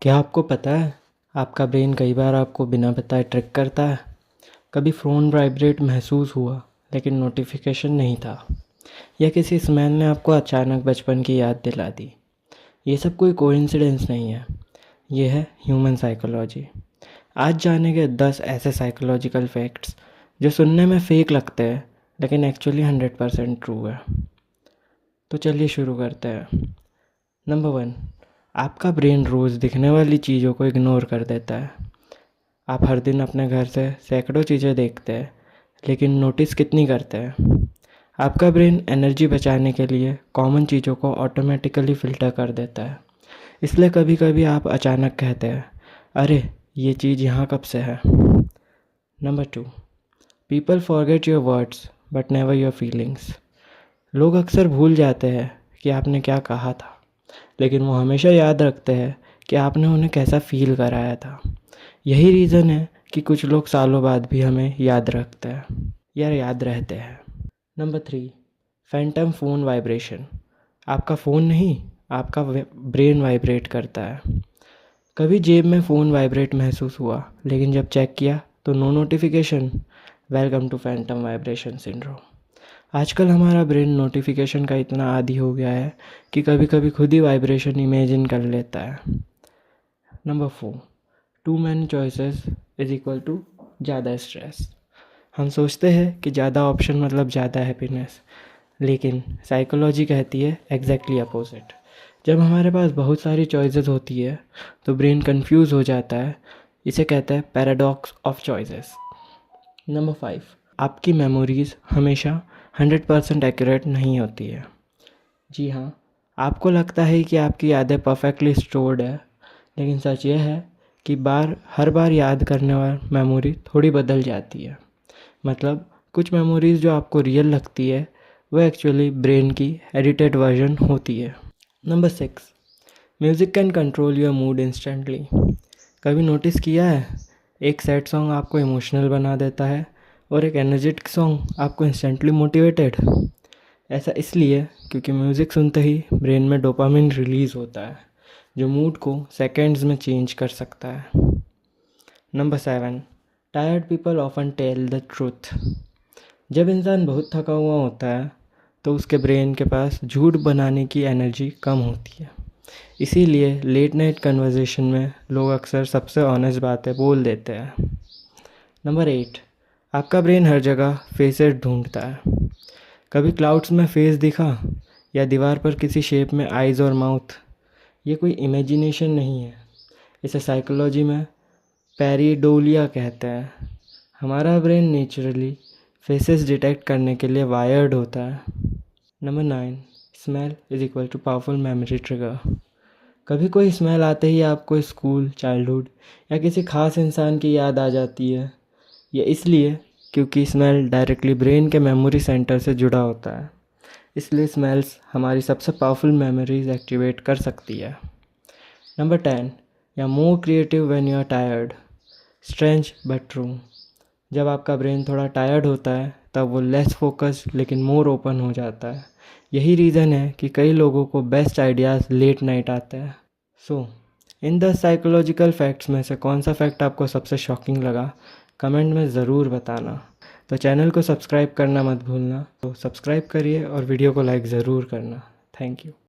क्या आपको पता है आपका ब्रेन कई बार आपको बिना बताए ट्रिक करता है। कभी फ़ोन वाइब्रेट महसूस हुआ लेकिन नोटिफिकेशन नहीं था, या किसी स्मेल ने आपको अचानक बचपन की याद दिला दी। ये सब कोई कोइंसिडेंस नहीं है, ये है ह्यूमन साइकोलॉजी। आज जानेंगे 10 ऐसे साइकोलॉजिकल फैक्ट्स जो सुनने में फेक लगते हैं लेकिन एक्चुअली 100% ट्रू है। तो चलिए शुरू करते हैं। नंबर 1, आपका ब्रेन रोज़ दिखने वाली चीज़ों को इग्नोर कर देता है। आप हर दिन अपने घर से सैकड़ों चीज़ें देखते हैं, लेकिन नोटिस कितनी करते हैं? आपका ब्रेन एनर्जी बचाने के लिए कॉमन चीज़ों को ऑटोमेटिकली फ़िल्टर कर देता है। इसलिए कभी कभी आप अचानक कहते हैं, अरे ये चीज़ यहाँ कब से है। Number 2, people forget your words but never your feelings. लोग अक्सर भूल जाते हैं कि आपने क्या कहा था, लेकिन वो हमेशा याद रखते हैं कि आपने उन्हें कैसा फ़ील कराया था। यही रीज़न है कि कुछ लोग सालों बाद भी हमें याद रखते हैं या याद रहते हैं। Number 3, Phantom phone vibration. आपका फ़ोन नहीं, आपका ब्रेन वाइब्रेट करता है। कभी जेब में फ़ोन वाइब्रेट महसूस हुआ, लेकिन जब चेक किया तो no notification. Welcome to phantom vibration syndrome. आजकल हमारा ब्रेन नोटिफिकेशन का इतना आदी हो गया है कि कभी कभी खुद ही वाइब्रेशन इमेजिन कर लेता है। Number 4, too many choices is equal to ज़्यादा स्ट्रेस। हम सोचते हैं कि ज़्यादा ऑप्शन मतलब ज़्यादा हैप्पीनेस, लेकिन साइकोलॉजी कहती है एग्जैक्टली अपोजिट। जब हमारे पास बहुत सारी चॉइसेस होती है तो ब्रेन कंफ्यूज हो जाता है। इसे कहते हैं पैराडॉक्स ऑफ चॉइसेस। नंबर 5, आपकी मेमोरीज हमेशा 100% एक्यूरेट नहीं होती है। जी हाँ, आपको लगता है कि आपकी यादें परफेक्टली स्टोर्ड है, लेकिन सच यह है कि हर बार याद करने वाली मेमोरी थोड़ी बदल जाती है। मतलब कुछ मेमोरीज जो आपको रियल लगती है वो एक्चुअली ब्रेन की एडिटेड वर्जन होती है। Number 6, music can control your mood instantly. कभी नोटिस किया है, एक सैड सॉन्ग आपको इमोशनल बना देता है और एक एनर्जेटिक सॉन्ग आपको इंस्टेंटली मोटिवेटेड। ऐसा इसलिए क्योंकि म्यूज़िक सुनते ही ब्रेन में डोपामिन रिलीज़ होता है, जो मूड को सेकेंड्स में चेंज कर सकता है। Number 7, tired people often tell the truth. जब इंसान बहुत थका हुआ होता है तो उसके ब्रेन के पास झूठ बनाने की एनर्जी कम होती है। इसीलिए लेट नाइट कन्वर्सेशन में लोग अक्सर सबसे ऑनेस्ट बातें बोल देते हैं। नंबर 8, आपका ब्रेन हर जगह फेसेस ढूंढता है। कभी क्लाउड्स में फेस दिखा या दीवार पर किसी शेप में आइज़ और माउथ। ये कोई इमेजिनेशन नहीं है, इसे साइकोलॉजी में पैरीडोलिया कहते हैं। हमारा ब्रेन नेचुरली फेसेस डिटेक्ट करने के लिए वायर्ड होता है। Number 9, smell is equal to powerful memory trigger. कभी कोई स्मेल आते ही आपको स्कूल, चाइल्डहुड या किसी खास इंसान की याद आ जाती है। ये इसलिए क्योंकि स्मेल डायरेक्टली ब्रेन के मेमोरी सेंटर से जुड़ा होता है। इसलिए स्मेल्स हमारी सबसे पावरफुल मेमोरीज एक्टिवेट कर सकती है। नंबर 10, या more creative when you are tired. Strange but true. जब आपका ब्रेन थोड़ा टायर्ड होता है तब वो लेस फोकस लेकिन मोर ओपन हो जाता है। यही रीज़न है कि कई लोगों को बेस्ट आइडियाज़ लेट नाइट आते हैं। सो इन 10 साइकोलॉजिकल फैक्ट्स में से कौन सा फैक्ट आपको सबसे शॉकिंग लगा, कमेंट में ज़रूर बताना। तो चैनल को सब्सक्राइब करना मत भूलना। तो सब्सक्राइब करिए और वीडियो को लाइक ज़रूर करना। Thank you.